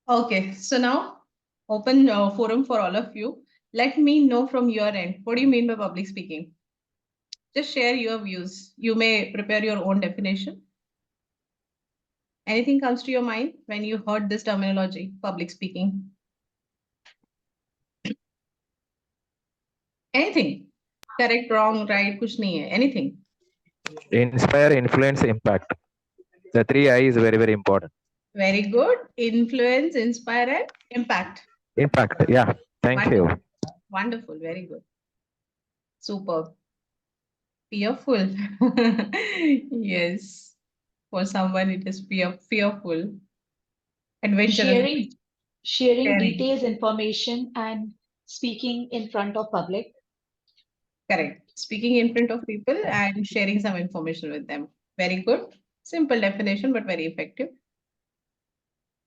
Okay, so now open forum for all of you. Let me know from your end. What do you mean by public speaking? Just share your views. You may prepare your own definition. Anything comes to your mind when you heard this terminology, public speaking? Anything? Correct, wrong, right? Kuch nahi hai. Anything? Inspire, influence, impact. The three I is very, very important. Very good. Influence, inspire, and impact. Impact. Yeah. Thank you. Wonderful. Wonderful. Very good. Superb. Fearful. Yes. For someone, it is fearful. Adventurous. Sharing Sharing. details, information, and speaking in front of public. Correct. Speaking in front of people and sharing some information with them. Very good. Simple definition, but very effective.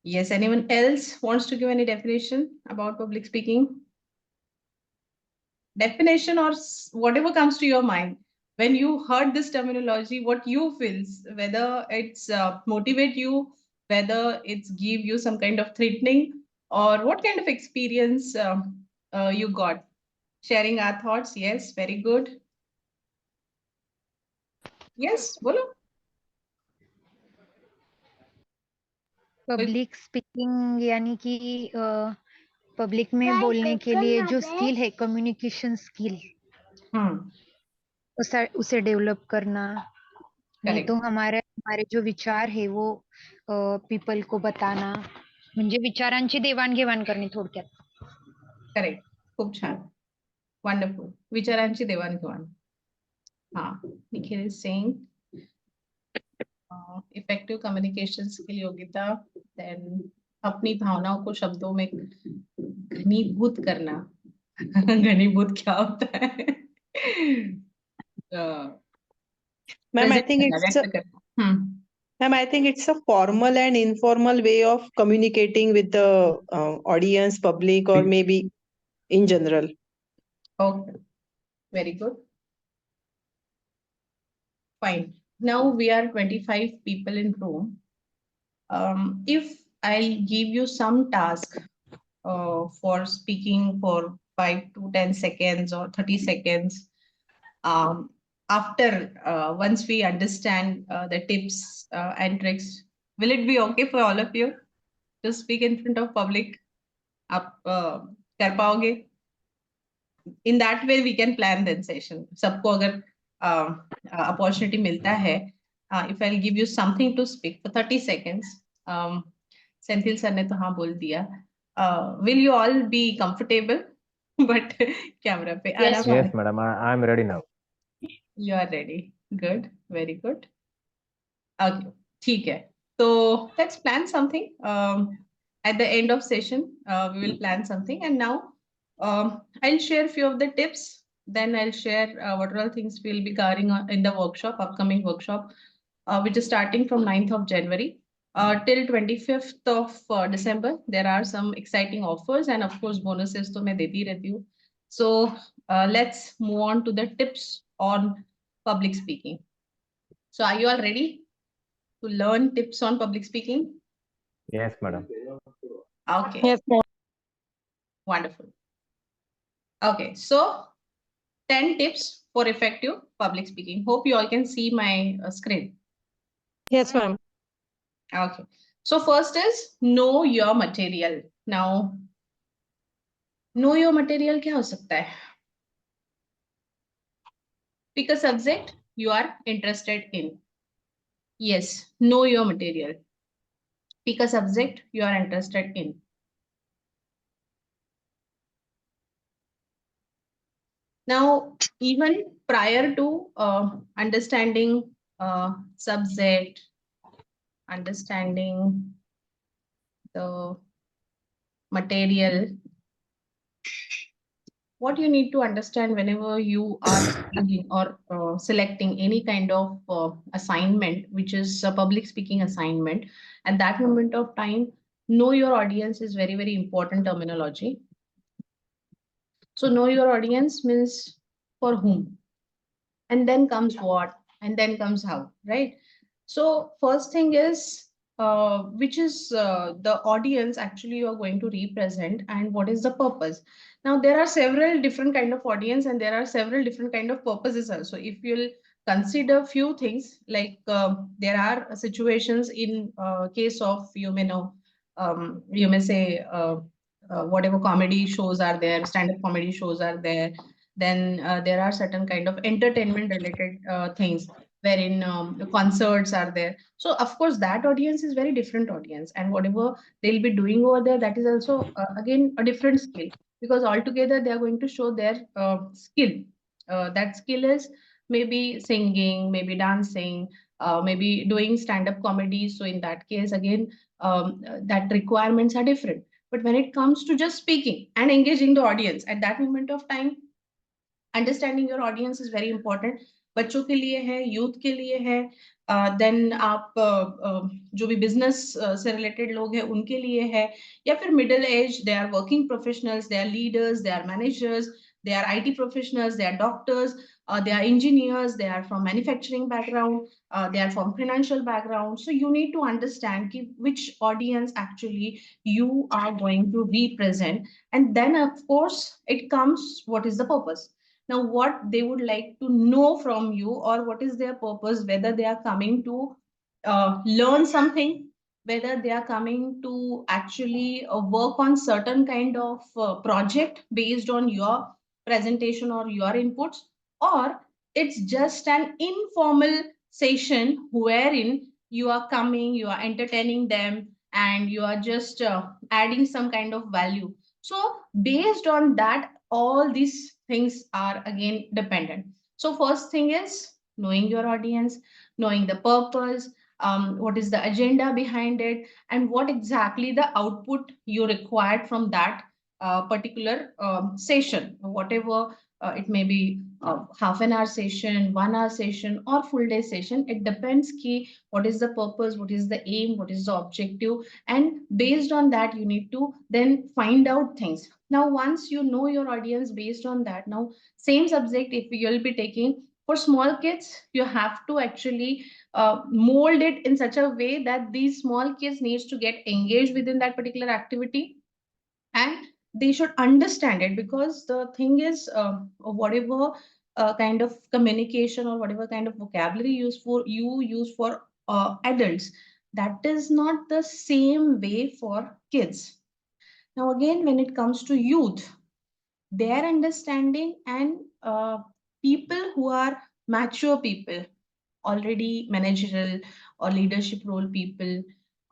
Yes. Anyone else wants to give any definition about public speaking? Definition or whatever comes to your mind when you heard this terminology, what you feel, whether it's motivate you, whether it's give you some kind of threatening, or what kind of experience you got. Sharing our thoughts. Yes, very good. Yes, bolo. Public speaking यानी कि public में बोलने के लिए जो skill है communication skill उसे develop करना नहीं तो हमारे जो विचार है वो पीपल को बताना म्हणजे विचारांची देवाणघेवाण करणे थोडक्यात. करेक्ट. खूप छान. वंडरफुल. विचारांची देवाणघेवाण. हाँ, Nikhil is saying effective communication skill योग्यता, देन अपनी भावनाओं को शब्दों में घनीभूत करना. घनीभूत क्या होता है? Ma'am, I think it's a formal and informal way of communicating with the audience, public, or maybe in general. Okay, very good. Fine. Now we are 25 people in room. If I give you some task for speaking for 5 to 10 seconds or 30 seconds, after once we understand the tips and tricks, will it be okay for all of you to speak in front of public? आप कर पाओगे? In that way we can plan the session. सबको अगर opportunity मिलता है, if I'll give you something to speak for 30 seconds, Senthil sir ने तो हाँ बोल दिया. Will you all be comfortable? But camera पे. Yes, madam. I'm ready now. You are ready. Good. Very good. Okay. ठीक है. So let's plan something. At the end of session, we will plan something. And now I'll share a few of the tips. Then I'll share what are all things we'll be covering in the workshop, upcoming workshop, which is starting from 9th of January till 25th of December. There are some exciting offers and of course bonuses to मैं देती रहती हूँ. So let's move on to the tips on public speaking. So are you all ready to learn tips on public speaking? Yes, madam. Okay. Yes, ma'am. Wonderful. Okay, so 10 tips for effective public speaking. Hope you all can see my screen. Yes, ma'am. Okay. So first is know your material. Now, know your material क्या हो सकता है? Pick a subject you are interested in. Yes, know your material. Pick a subject you are interested in. Now, even prior to understanding subject, understanding the material, what you need to understand whenever you are reading or selecting any kind of assignment, which is a public speaking assignment, at that moment of time, know your audience is very, very important terminology. So know your audience means for whom, and then comes what, and then comes how, right? So first thing is which is the audience actually you are going to represent and what is the purpose. Now, there are several different kind of audience and there are several different kind of purposes also. If you'll consider few things like there are situations in case of, you may know, you may say whatever comedy shows are there, stand-up comedy shows are there, then there are certain kind of entertainment related things wherein the concerts are there. So of course that audience is very different audience, and whatever they'll be doing over there, that is also again a different skill, because altogether they are going to show their skill. That skill is maybe singing, maybe dancing, maybe doing stand-up comedy. So in that case, again, that requirements are different. But when it comes to just speaking and engaging the audience at that moment of time, understanding your audience is very important. बच्चों के लिए है, youth के लिए है, then आप जो भी बिजनेस से रिलेटेड लोग हैं उनके लिए है, या फिर middle age, they are working professionals, they are leaders, they are managers, they are IT professionals, they are doctors, they are engineers, they are from manufacturing background, they are from financial background. So you need to understand which audience actually you are going to represent. And then of course it comes, what is the purpose? Now, what they would like to know from you, or what is their purpose, whether they are coming to learn something, whether they are coming to actually work on certain kind of project based on your presentation or your inputs, or it's just an informal session wherein you are coming, you are entertaining them, and you are just adding some kind of value. So based on that, all these things are again dependent. So first thing is knowing your audience, knowing the purpose, what is the agenda behind it, and what exactly the output you required from that particular session, whatever it may be, half an hour session, 1 hour session, or full day session. It depends key what is the purpose, what is the aim, what is the objective, and based on that you need to then find out things. Now once you know your audience, based on that, now same subject if you'll be taking for small kids, you have to actually mold it in such a way that these small kids needs to get engaged within that particular activity, and they should understand it. Because the thing is, whatever kind of communication or whatever kind of vocabulary you use for adults, that is not the same way for kids. Now again, when it comes to youth, their understanding, and people who are mature people, already managerial or leadership role people,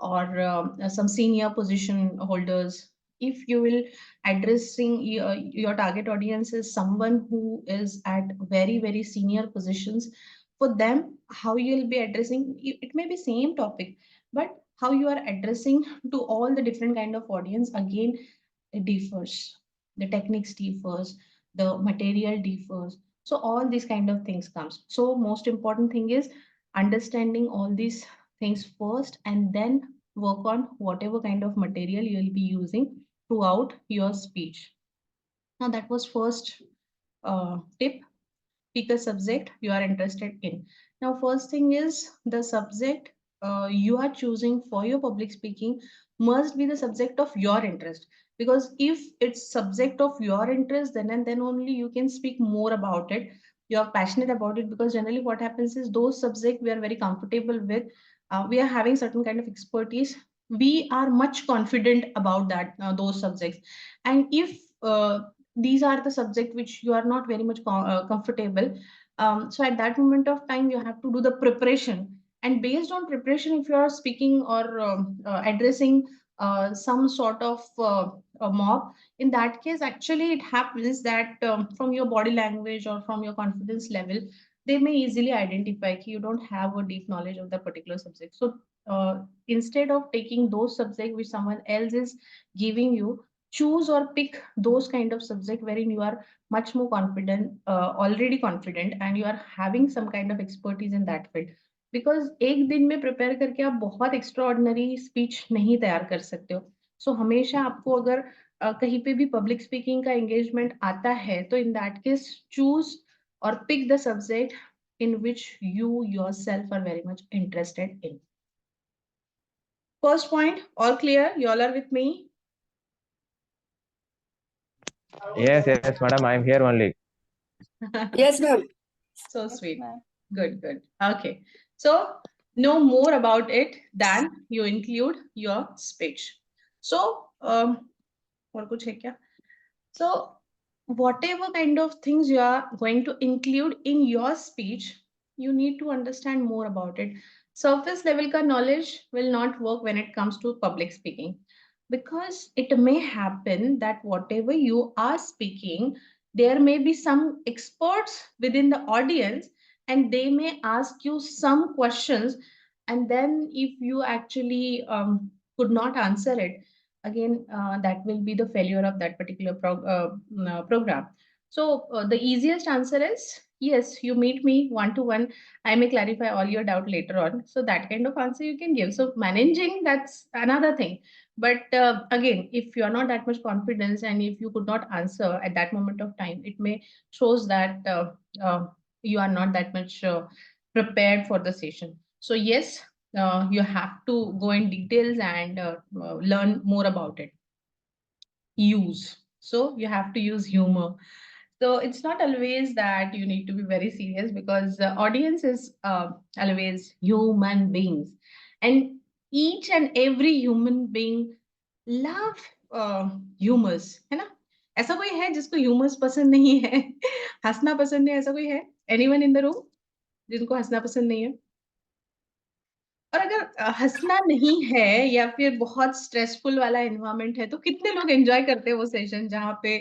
or some senior position holders, if you will addressing your target audience is someone who is at very very senior positions, for them how you'll be addressing it may be same topic, but how you are addressing to all the different kind of audience, again it differs. The techniques differs, the material differs. So all these kind of things comes. So most important thing is understanding all these things first, and then work on whatever kind of material you will be using throughout your speech. Now that was first tip. Pick a subject you are interested in. Now, first thing is the subject you are choosing for your public speaking must be the subject of your interest. Because if it's subject of your interest, then and then only you can speak more about it. You are passionate about it, because generally what happens is those subject we are very comfortable with. We are having certain kind of expertise. We are much confident about that those subjects, and if these are the subject which you are not very much comfortable, so at that moment of time you have to do the preparation, and based on preparation, if you are speaking or addressing some sort of a mob, in that case actually it happens that from your body language or from your confidence level, they may easily identify that you don't have a deep knowledge of the particular subject. So instead of taking those subject which someone else is giving you, choose or pick those kind of subject wherein you are much more confident, already confident, and you are having some kind of expertise in that field. Because एक दिन में prepare करके आप बहुत extra ordinary speech नहीं तैयार कर सकते हो. सो हमेशा आपको अगर कहीं पे भी पब्लिक स्पीकिंग का एंगेजमेंट आता है, तो इन दैट केस चूज और pick the subject in which you yourself are very much interested in. First point, all clear? You all are with me? Yes, madam. I am here only. Yes, ma'am. So sweet. Good, good. Okay. So know more about it than you include your speech. So, और कुछ है क्या? So, whatever kind of things you are going to include in your speech, you need to understand more about it. Surface level ka knowledge will not work when it comes to public speaking, because it may happen that whatever you are speaking, there may be some experts within the audience and they may ask you some questions, and then if you actually could not answer it, again that will be the failure of that particular program. So the easiest answer is yes, you meet me one to one, I may clarify all your doubt later on. So that kind of answer you can give. So managing, that's another thing. But again, if you are not that much confidence and if you could not answer at that moment of time, it may shows that you are not that much prepared for the session. So yes, you have to go in details and learn more about it. Use. So you have to use humor. So it's not always that you need to be very serious, because the audience is always human beings, and each and every human being love humors, है ना? ऐसा कोई है जिसको humors पसंद नहीं है? हंसना पसंद नहीं है, ऐसा कोई है? Anyone in the room जिनको हंसना पसंद नहीं है? और अगर हंसना नहीं है या फिर बहुत स्ट्रेसफुल वाला एनवायरनमेंट है, तो कितने लोग एंजॉय करते हैं वो सेशन जहाँ पे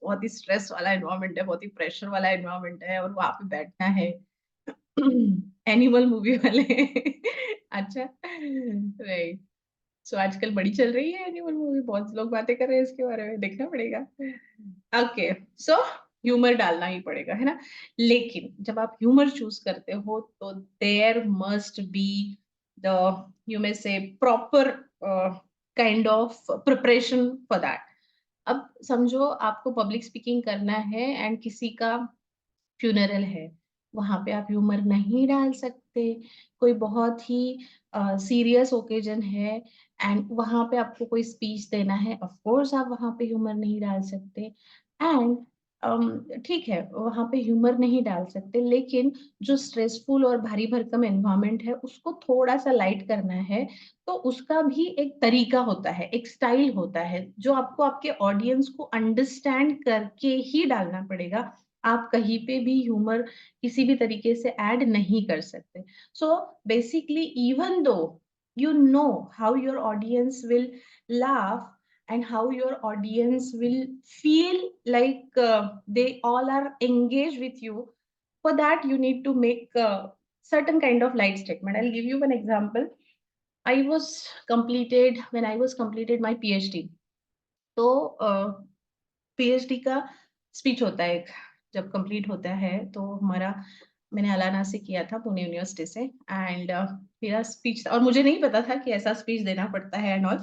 बहुत ही स्ट्रेस वाला एनवायरनमेंट है, बहुत ही प्रेशर वाला एनवायरनमेंट है और वहां पे बैठना है? एनिमल मूवी वाले। अच्छा, राइट। सो आजकल बड़ी चल रही है एनिमल मूवी, बहुत लोग बातें कर रहे हैं इसके बारे में, देखना पड़ेगा। ओके, सो ह्यूमर डालना ही पड़ेगा, है ना? लेकिन जब आप ह्यूमर चूज करते हो तो there must be the, you may say, proper kind of preparation for that. अब समझो आपको पब्लिक स्पीकिंग करना है एंड किसी का फ्यूनरल है, वहां पे आप ह्यूमर नहीं डाल सकते। कोई बहुत ही सीरियस ओकेजन है एंड वहां पे आपको कोई स्पीच देना है, ऑफ कोर्स आप वहां पे ह्यूमर नहीं डाल सकते। एंड ठीक है, वहां पे ह्यूमर नहीं डाल सकते, लेकिन जो स्ट्रेसफुल और भारी भरकम एनवायरनमेंट है उसको थोड़ा सा लाइट करना है, तो उसका भी एक तरीका होता है, एक स्टाइल होता है जो आपको आपके ऑडियंस को अंडरस्टैंड करके ही डालना पड़ेगा। आप कहीं पे भी ह्यूमर किसी भी तरीके से ऐड नहीं कर सकते। So basically, even though you know how your audience will laugh and how your audience will feel like they all are engaged with you, for that you need to make certain kind of light statement. I'll give you one example. When I was completed my PhD, तो PhD का speech होता है एक, जब complete होता है तो हमारा, मैंने अलाना से किया था, पुणे यूनिवर्सिटी से, एंड मेरा स्पीच, और मुझे नहीं पता था कि ऐसा स्पीच देना पड़ता है एंड ऑल।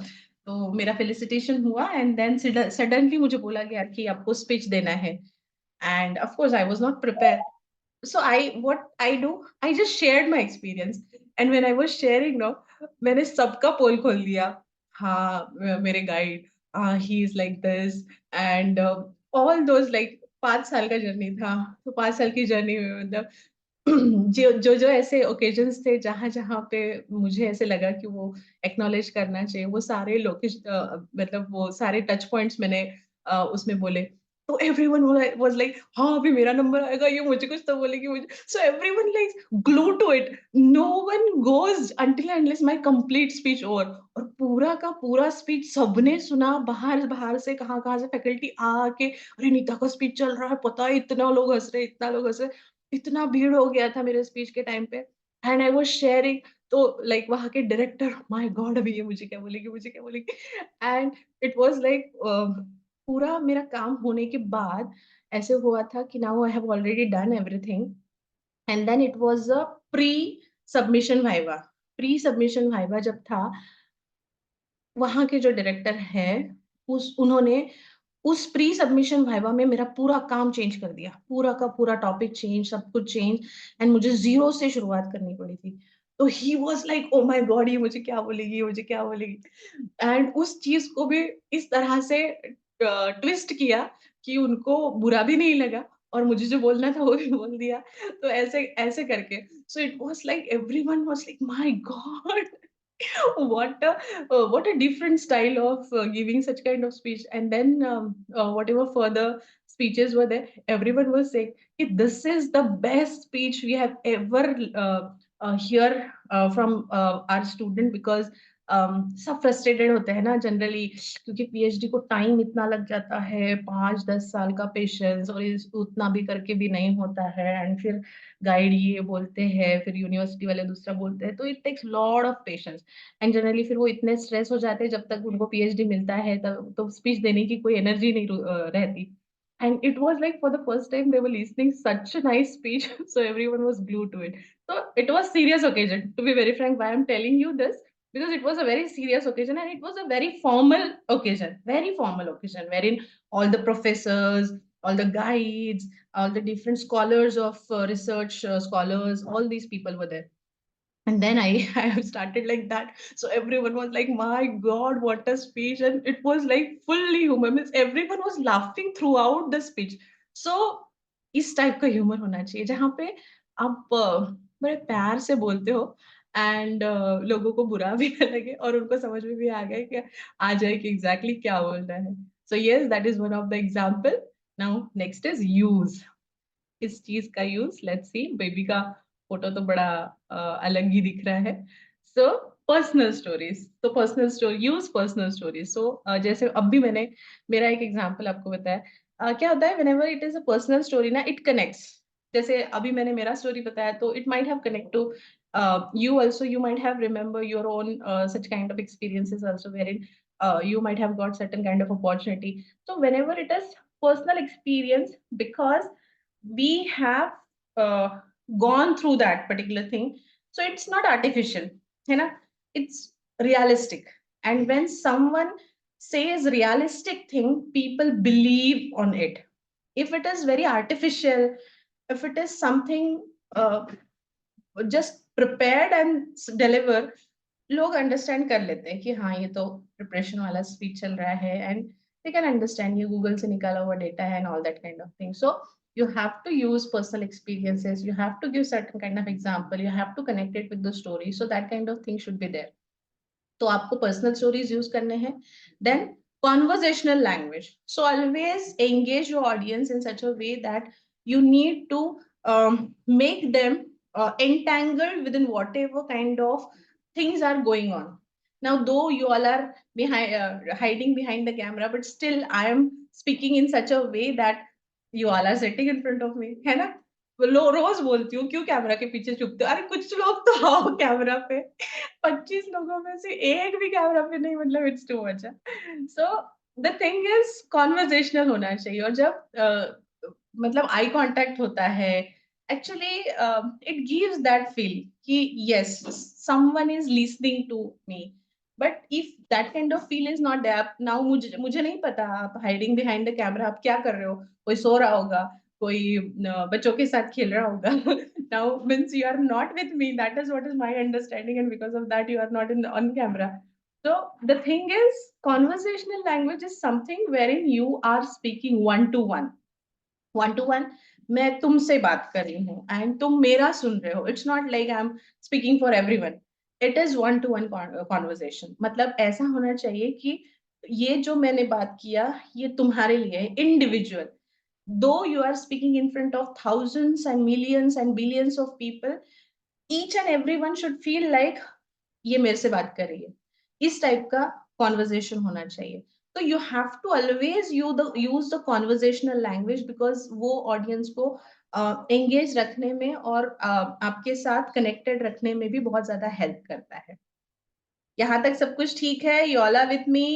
तो मेरा फेलिसिटेशन हुआ एंड देन सडनली मुझे बोला गया कि आपको स्पीच देना है, end of course I was not prepare. So what I do, I just shared my experience, and when I was sharing, no, मैंने सबका पोल खोल दिया। हाँ, मेरे guide, he is like this, and all those, like 5 साल का journey था, तो 5 साल की जर्नी में मतलब जो ऐसे ओकेजन्स थे जहां जहां पे मुझे ऐसे लगा कि वो एक्नॉलेज करना चाहिए, वो सारे मतलब वो सारे टच पॉइंट्स मैंने उसमें बोले। तो एवरीवन वाज लाइक, हाँ अभी मेरा नंबर आएगा, ये मुझे कुछ तो बोलेगी मुझे। So everyone like glue to it, no one goes until unless my complete speech over. और पूरा का पूरा स्पीच सबने सुना, बाहर बाहर से कहाँ से फैकल्टी आके, अरे नीता का स्पीच चल रहा है, पता है इतना लोग हंस रहे, इतना लोग हंस रहे, इतना भीड़ हो गया था मेरे स्पीच के टाइम पे। एंड आई वाज शेयरिंग, तो लाइक वहां के डायरेक्टर, माय गॉड अभी ये मुझे क्या बोलेगी, मुझे क्या बोलेगी। एंड इट वाज लाइक, पूरा मेरा काम होने के बाद ऐसे हुआ था कि now I have already done everything, and then it was a pre submission viva. Pre submission viva जब था, वहां के जो डायरेक्टर है, उन्होंने उस प्री सबमिशन वाइवा में मेरा पूरा काम चेंज कर दिया, पूरा का पूरा टॉपिक चेंज, सब कुछ चेंज, एंड मुझे जीरो से शुरुआत करनी पड़ी थी। तो he was like oh my God, ये मुझे क्या बोलेगी, ये मुझे क्या बोलेगी। एंड उस चीज को भी इस तरह से ट्विस्ट किया कि उनको बुरा भी नहीं लगा और मुझे जो बोलना था वो भी बोल दिया। तो ऐसे ऐसे करके so it was like everyone was like my God, what a different style of giving such kind of speech. And then whatever further speeches were there, everyone was saying, "Hey, this is the best speech we have ever hear from our student," because सब frustrated होते हैं ना generally, क्योंकि PhD को time इतना लग जाता है, 5-10 साल का पेशेंस, और उतना भी करके भी नहीं होता है। एंड फिर गाइड ये बोलते हैं, फिर यूनिवर्सिटी वाले दूसरा बोलते हैं, तो it takes lot of patience. And generally फिर वो इतने स्ट्रेस हो जाते हैं जब तक उनको पीएचडी मिलता है, तब तो स्पीच देने की कोई एनर्जी नहीं रहती। And it was like for the first time they were listening such a nice speech, so everyone was glued to it. So it was serious occasion. To be very frank, why I'm telling you this, because it was a very serious occasion and it was a very formal occasion, wherein all the professors, all the guides, all the different scholars of research scholars, all these people were there. And then I have started like that. So everyone was like, my God, what a speech. And it was like fully humor. Means everyone was laughing throughout the speech. So इस type का humour होना चाहिए जहाँ पे आप बड़े प्यार से बोलते हो एंड लोगों को बुरा भी ना लगे और उनको समझ में भी आ जाए कि एग्जैक्टली क्या बोलना है। So yes, that is one of the example. Now next is use. इस चीज का यूज, लेट्स सी, बेबी का फोटो तो बड़ा अलग ही दिख रहा है। सो पर्सनल स्टोरीज, तो personal story, use personal stories. सो जैसे अब भी मैंने मेरा एक एग्जांपल आपको बताया। क्या होता है, whenever it is a personal story ना, इट कनेक्ट्स। जैसे अभी मैंने मेरा स्टोरी बताया तो it might have connect to you also, you might have remember your own such kind of experiences also, wherein you might have got certain kind of opportunity. So whenever it is personal experience, because we have uh, gone through that particular thing, so it's not artificial, you know, it's realistic. And when someone says realistic thing, people believe on it. If it is very artificial, if it is something just prepared and deliver, लोग understand कर लेते हैं कि हाँ ये तो preparation वाला speech चल रहा है, एंड दे कैन अंडरस्टैंड ये गूगल से निकाला हुआ डेटा है and all that kind of thing. So you have to use personal experiences, you have to give certain kind of example, you have to connect it with the story, so that kind of thing should be there. तो आपको personal stories use करने हैं। Then conversational language, so always engage your audience in such a way that you need to make them entangled within whatever kind of things are going on. Now, though you all are hiding behind the camera, but still I am speaking in such a way that you all are sitting in front of me, है ना? रोज बोलती हूँ, क्यों camera के पीछे छुपते हो? अरे कुछ लोग तो आओ कैमरा पे। 25 लोगों में से एक भी कैमरा पे नहीं, मतलब it's too much. So the thing is conversational होना चाहिए, और जब मतलब आई कांटेक्ट होता है, actually it gives that feel कि yes, someone is listening to me. But if that kind of feel is not there, now मुझे नहीं पता आप हाइडिंग बिहाइंड द कैमरा आप क्या कर रहे हो, कोई सो रहा होगा, कोई बच्चों के साथ खेल रहा होगा। Now means you are not with me, that is what is my understanding, and because of that you are not on camera. So the thing is, conversational language is something wherein you are speaking one to one। मैं तुमसे बात कर रही हूँ and तुम मेरा सुन रहे हो, it's not like I am speaking for everyone, it is one two one conversation. मतलब ऐसा होना चाहिए कि ये जो मैंने बात किया ये तुम्हारे लिए है, individual. Though you are speaking in front of thousands and millions and billions of people, each and everyone should feel like ये मेरे से बात कर रही है, इस टाइप का कॉन्वर्जेशन होना चाहिए। तो you have to always use the conversational language, because वो ऑडियंस को एंगेज रखने में और आपके साथ कनेक्टेड रखने में भी बहुत ज्यादा हेल्प करता है। यहाँ तक सब कुछ ठीक है? You all are with me?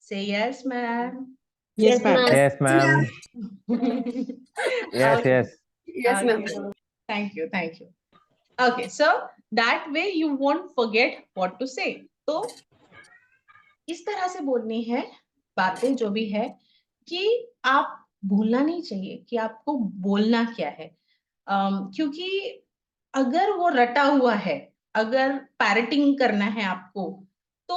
Say yes ma'am. Yes, ma'am. Yes, ma'am. Yes, Okay. yes. Yes, ma'am. Thank you, thank you. Okay, so that way you won't forget what to say. तो इस तरह से बोलनी है बातें जो भी है, कि आप भूलना नहीं चाहिए कि आपको बोलना क्या है। क्योंकि अगर वो रटा हुआ है अगर पैरेटिंग करना है आपको, तो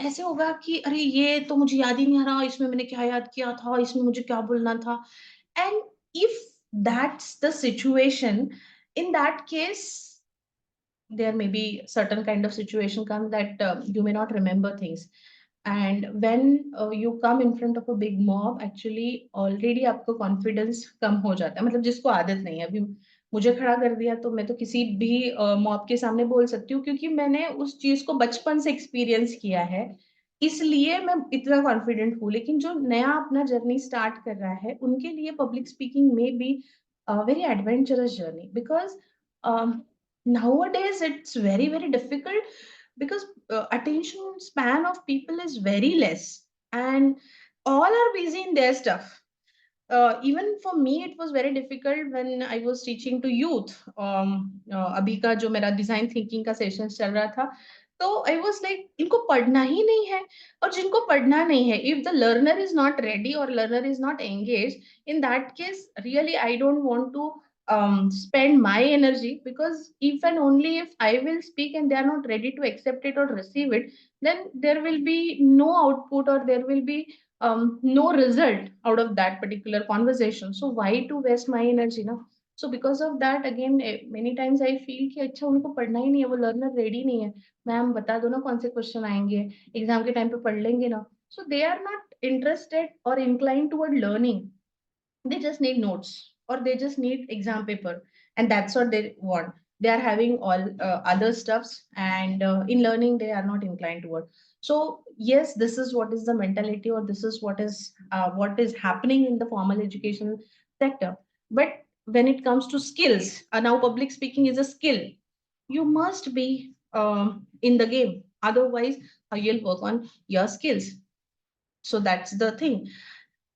ऐसे होगा कि अरे ये तो मुझे याद ही नहीं आ रहा, इसमें मैंने क्या याद किया था, इसमें मुझे क्या बोलना था. And if that's the situation, in that case, there may be certain kind of situation come that you may not remember things. And when you come in front of a big mob, actually already आपको confidence कम हो जाता है. मतलब जिसको आदत नहीं है, अभी मुझे खड़ा कर दिया तो मैं तो किसी भी मॉब के सामने बोल सकती हूँ, क्योंकि मैंने उस चीज को बचपन से एक्सपीरियंस किया है, इसलिए मैं इतना कॉन्फिडेंट हूँ. लेकिन जो नया अपना जर्नी स्टार्ट कर रहा है, उनके लिए पब्लिक स्पीकिंग में be very adventurous journey, because nowadays it's very difficult, because attention span of people is very less, and all are busy in their stuff. Even for me it was very difficult when I was teaching to youth. अभी का जो मेरा design thinking का session चल रहा था, तो I was like इनको पढ़ना ही नहीं है. और जिनको पढ़ना नहीं है, if the learner is not ready और learner is not engage, in that case really I don't want to spend my energy, because if and only if I will speak and they are not ready to accept it or receive it, then there will be no output, or there will be no result out of that particular conversation. So why to waste my energy now? So because of that, again, many times I feel कि अच्छा उनको पढ़ना ही नहीं है, वो learner ready नहीं है. Ma'am बता दो ना कौन से क्वेश्चन आएंगे, एग्जाम के टाइम पे पढ़ लेंगे ना. So they are not interested or inclined toward learning. They just need notes, or they just need exam paper, and that's what they want. They are having all other stuffs, and in learning they are not inclined toward. So yes, this is what is the mentality, or this is what is happening in the formal education sector. But when it comes to skills, now public speaking is a skill. You must be in the game, otherwise you'll work on your skills. So that's the thing.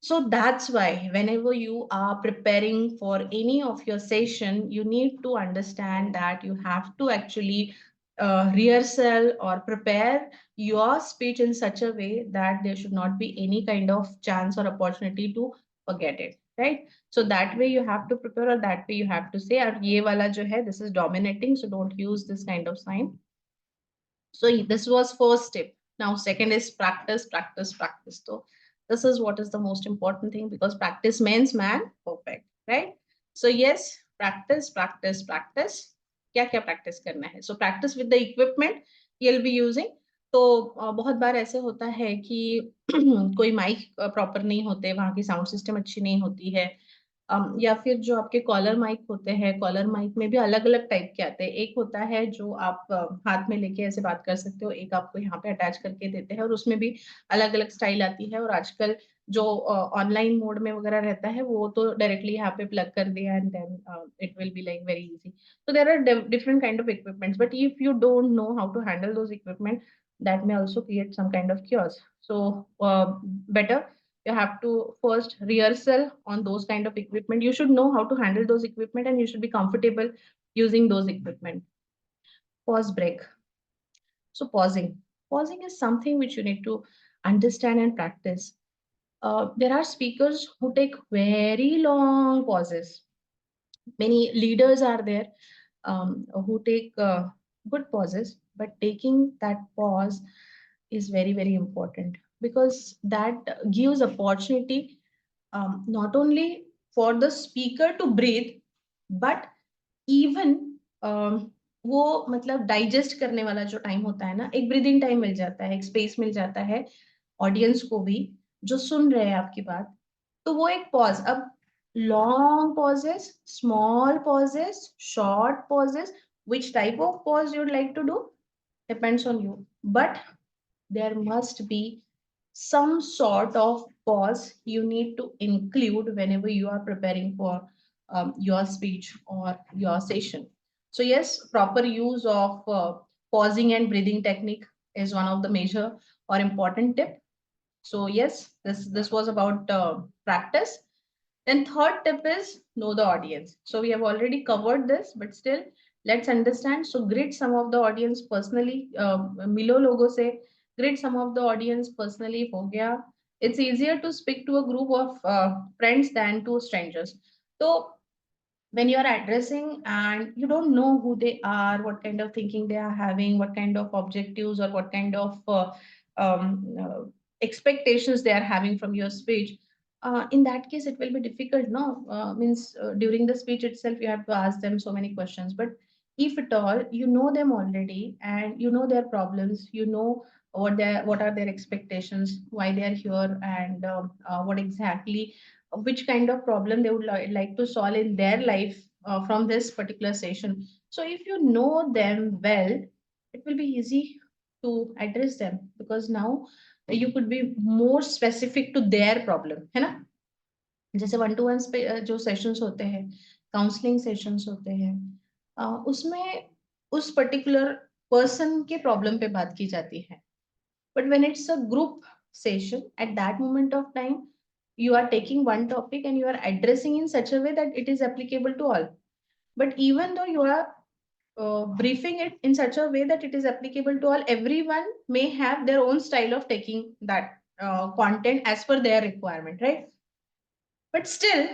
So that's why whenever you are preparing for any of your session, you need to understand that you have to actually rehearsal or prepare your speech in such a way that there should not be any kind of chance or opportunity to forget it, right? So that way you have to prepare, or that way you have to say, "Ab ye wala jo hai, this is dominating, so don't use this kind of sign." So this was first tip. Now second is practice, practice, practice. So this is what is the most important thing, because practice means man perfect, right? So yes, practice, practice, practice. क्या क्या practice करना है? So practice with the equipment you'll be using. तो बहुत बार ऐसे होता है कि कोई माइक प्रॉपर नहीं होते, वहां की साउंड सिस्टम अच्छी नहीं होती है, या फिर जो आपके कॉलर माइक होते हैं, कॉलर माइक में भी अलग अलग टाइप के आते हैं. एक होता है जो आप हाथ में लेके ऐसे बात कर सकते हो, एक आपको यहाँ पे अटैच करके देते हैं, और उसमें भी अलग अलग स्टाइल आती है. और आजकल जो ऑनलाइन मोड में वगैरह रहता है, वो तो डायरेक्टली यहाँ पे प्लग कर दिया, and then it will be like very easy. So there are different kind of equipments, but if you don't know how to handle those equipment, that may also create some kind of chaos. So better you have to first rehearsal on those kind of equipment. You should know how to handle those equipment, and you should be comfortable using those equipment. Pause break. So pausing is something which you need to understand and practice. There are speakers who take very long pauses. Many leaders are there who take good pauses, but taking that pause is very important, because that gives opportunity not only for the speaker to breathe, but even वो मतलब digest करने वाला जो time होता है ना, एक breathing time मिल जाता है, एक स्पेस मिल जाता है ऑडियंस को भी, जो सुन रहे हैं आपकी बात. तो वो एक पॉज. अब long pauses, small pauses, short pauses, which type of pause you'd like to do depends on you, but there must be some sort of pause you need to include whenever you are preparing for your speech or your session. So yes, proper use of pausing and breathing technique is one of the major or important tip. So yes, this was about practice. Then third tip is know the audience. So we have already covered this, but still let's understand. So greet some of the audience personally. Milo logo se greet some of the audience personally. हो गया. It's easier to speak to a group of friends than to strangers. So when you are addressing and you don't know who they are, what kind of thinking they are having, what kind of objectives or what kind of um, uh, expectations they are having from your speech, in that case it will be difficult, no? Means during the speech itself you have to ask them so many questions. But if at all you know them already and you know their problems, you know what are their expectations, why they are here, and what exactly, which kind of problem they would like to solve in their life from this particular session. So if you know them well, it will be easy to address them, because now you could be more specific to their problem, है ना? जैसे one two one जो sessions होते हैं, counselling sessions होते हैं, उसमें उस पर्टिकुलर पर्सन के प्रॉब्लम पे बात की जाती है. But when it's a group session, at that moment of time, you are taking one topic and you are addressing in such a way that it is applicable to all. But even though you are briefing it in such a way that it is applicable to all, everyone may have their own style of taking that content as per their requirement, right? But still,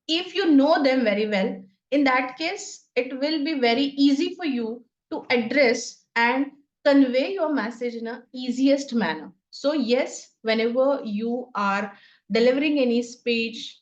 if you know them very well, in that case, it will be very easy for you to address and convey your message in a easiest manner. So yes, whenever you are delivering any speech,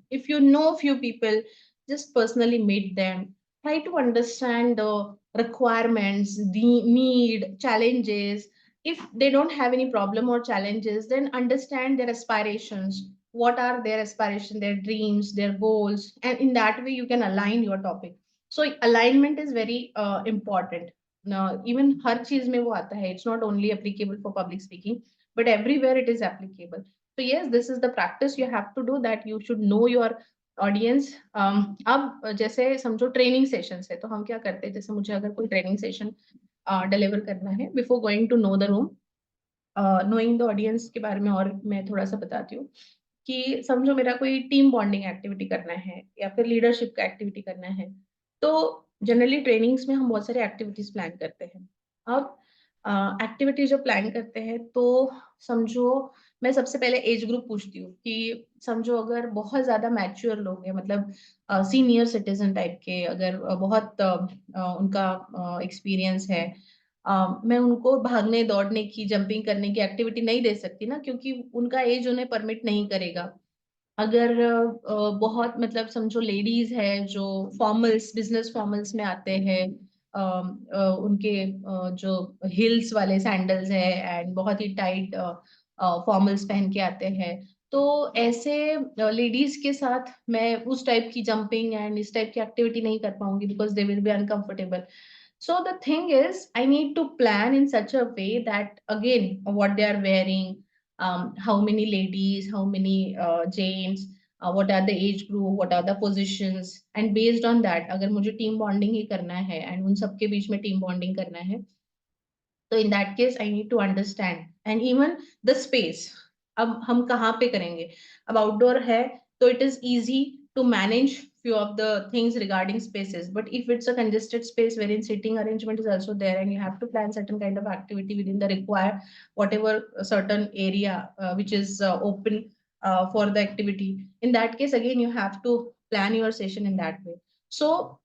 if you know few people, just personally meet them, try to understand the requirements, the need, challenges. If they don't have any problem or challenges, then understand their aspirations, what are their aspirations, their dreams, their goals, and in that way you can align your topic. So alignment is very important. Now, even हर चीज में वो आता है. It's not only applicable for public speaking, but everywhere it is applicable. So yes, this is the practice you have to do, that you should know your audience. अब जैसे समझो training sessions है, तो हम क्या करते हैं, जैसे मुझे अगर कोई ट्रेनिंग सेशन डिलीवर करना है, before going to know the room, knowing the audience के बारे में और मैं थोड़ा सा बताती हूँ कि समझो मेरा कोई टीम बॉन्डिंग एक्टिविटी करना है या फिर लीडरशिप का एक्टिविटी करना है, तो जनरली ट्रेनिंग्स में हम बहुत सारे एक्टिविटीज प्लान करते हैं. अब एक्टिविटी जो प्लान करते हैं, तो समझो मैं सबसे पहले एज ग्रुप पूछती हूँ कि समझो अगर बहुत ज्यादा मैच्योर लोग हैं, मतलब सीनियर सिटीजन टाइप के, अगर बहुत उनका एक्सपीरियंस है, मैं उनको भागने दौड़ने की, जंपिंग करने की एक्टिविटी नहीं दे सकती ना, क्योंकि उनका एज उन्हें परमिट नहीं करेगा. अगर बहुत मतलब समझो लेडीज है जो फॉर्मल्स, बिजनेस फॉर्मल्स में आते हैं, उनके जो हिल्स वाले सैंडल्स है एंड बहुत ही टाइट फॉर्मल्स पहन के आते हैं, तो ऐसे लेडीज के साथ मैं उस टाइप की जंपिंग एंड इस टाइप की एक्टिविटी नहीं कर पाऊंगी, because they will be uncomfortable. So the thing is, I need to plan in such a way that again, what they are wearing, how many ladies, how many gents, what are the age group, what are the positions, and based on that, अगर मुझे team bonding ही करना है and उन सबके बीच में team bonding करना है, तो in that case I need to understand and even the space. अब हम कहाँ पे करेंगे? अब outdoor है तो it is easy to manage few of the things regarding spaces, but if it's a congested space wherein seating arrangement is also there and you have to plan certain kind of activity within the required whatever certain area which is open for the activity, in that case again you have to plan your session in that way. So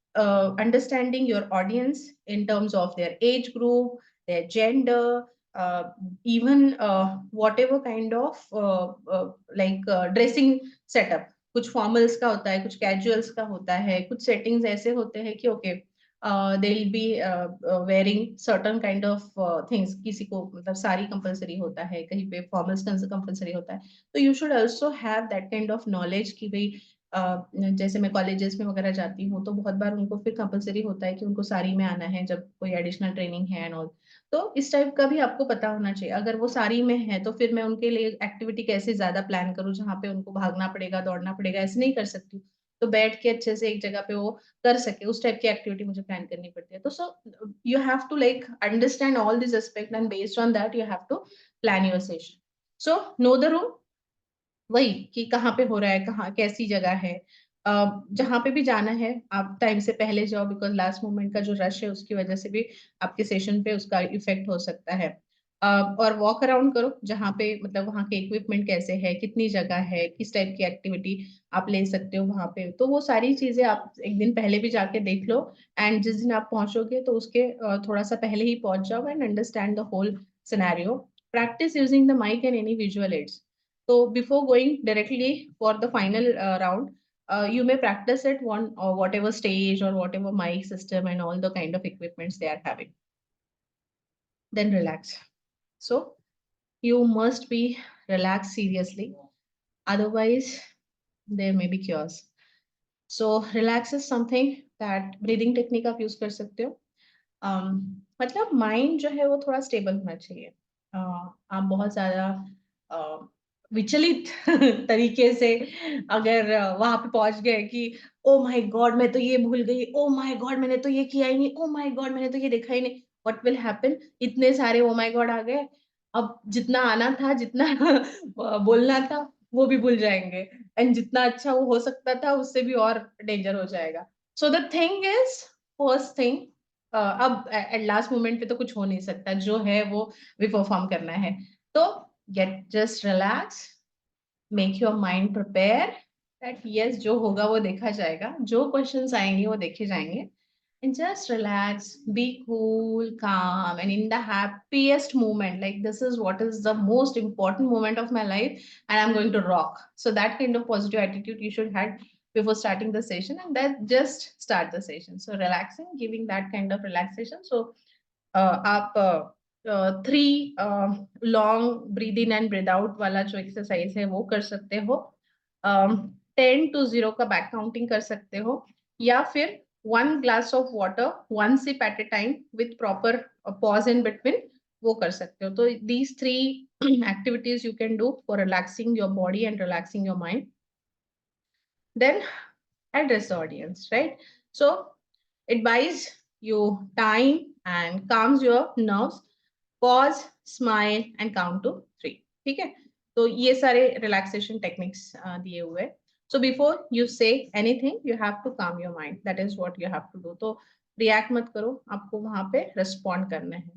understanding your audience in terms of their age group, their gender, even whatever kind of dressing setup. कुछ formals का होता है, कुछ casuals का होता है, कुछ settings ऐसे होते हैं कि okay they will be wearing certain kind of things. किसी को मतलब साड़ी कंपलसरी होता है, कहीं पे फॉर्मल्स कंपलसरी होता है. तो you should also have that kind of knowledge कि भाई जैसे मैं कॉलेजेस में वगैरह जाती हूँ, तो बहुत बार उनको फिर कंपलसरी होता है कि उनको साड़ी में आना है जब कोई एडिशनल ट्रेनिंग है एंड ऑल. तो इस टाइप का भी आपको पता होना चाहिए. अगर वो साड़ी में है तो फिर मैं उनके लिए एक्टिविटी कैसे ज्यादा प्लान करूँ जहाँ पे उनको भागना पड़ेगा, दौड़ना पड़ेगा, ऐसे नहीं कर सकती. तो बैठ के अच्छे से एक जगह पे वो कर सके, उस टाइप की एक्टिविटी मुझे प्लान करनी पड़ती है. तो so you have to like understand all this aspect and based on that you have to plan your session. So know the room, वही कि कहाँ पे हो रहा है, कहाँ कैसी जगह है. जहाँ पे भी जाना है आप टाइम से पहले जाओ, बिकॉज लास्ट मोमेंट का जो रश है उसकी वजह से भी आपके सेशन पे उसका इफेक्ट हो सकता है. और वॉक अराउंड करो जहाँ पे मतलब वहाँ के इक्विपमेंट कैसे है, कितनी जगह है, किस टाइप की एक्टिविटी आप ले सकते हो वहाँ पे। तो वो सारी चीजें आप एक दिन पहले भी जाके देख लो, एंड जिस दिन आप पहुंचोगे तो उसके थोड़ा सा पहले ही पहुंच जाओ and understand the whole scenario. Practice using the mike and any visual aids. तो before going directly for the final round, you may practice at one or whatever stage or whatever mic system and all the kind of equipments they are having. Then relax. So you must be relaxed seriously, otherwise there may be chaos. So relax is something that breathing technique आप use कर सकते हो। मतलब mind जो है वो थोड़ा stable होना चाहिए। आप बहुत ज्यादा विचलित तरीके से अगर वहां पे पहुंच गए कि ओ माय गॉड मैं तो ये भूल गई, ओ माय गॉड मैंने तो ये किया ही नहीं, ओ माय गॉड मैंने तो ये देखा ही नहीं, व्हाट विल हैपन? इतने सारे ओ माय गॉड आ गए, अब जितना आना था, जितना बोलना था वो भी भूल जाएंगे, एंड जितना अच्छा वो हो सकता था उससे भी और डेंजर हो जाएगा। सो the thing is, first thing, अब एट लास्ट मोमेंट पे तो कुछ हो नहीं सकता, जो है वो भी परफॉर्म करना है। तो get just relax, make your mind prepare that yes जो होगा वो देखा जाएगा, जो क्वेश्चंस आएंगे वो देखे जाएंगे, and just relax, be cool, calm, and in the happiest moment, like this is what is the most important moment of my life and I'm going to rock. So that kind of positive attitude you should have before starting the session, and then just start the session. So relaxing, giving that kind of relaxation. So आप 3 long breathe in and breathe out वाला जो exercise है वो कर सकते हो, 10 to 0 का back counting कर सकते हो, या फिर 1 glass of water 1 sip at a time with proper pause in between, वो कर सकते हो। तो these 3 activities you can do for relaxing your body and relaxing your mind. Then address the audience, right? So it buys you time and calms your nerves. Pause, smile and count to 3. ठीक है? तो ये सारे relaxation techniques दिए हुए हैं। So before you say anything, you have to calm your mind. That is what you have to do. तो react मत करो, आपको वहां पे respond करना है।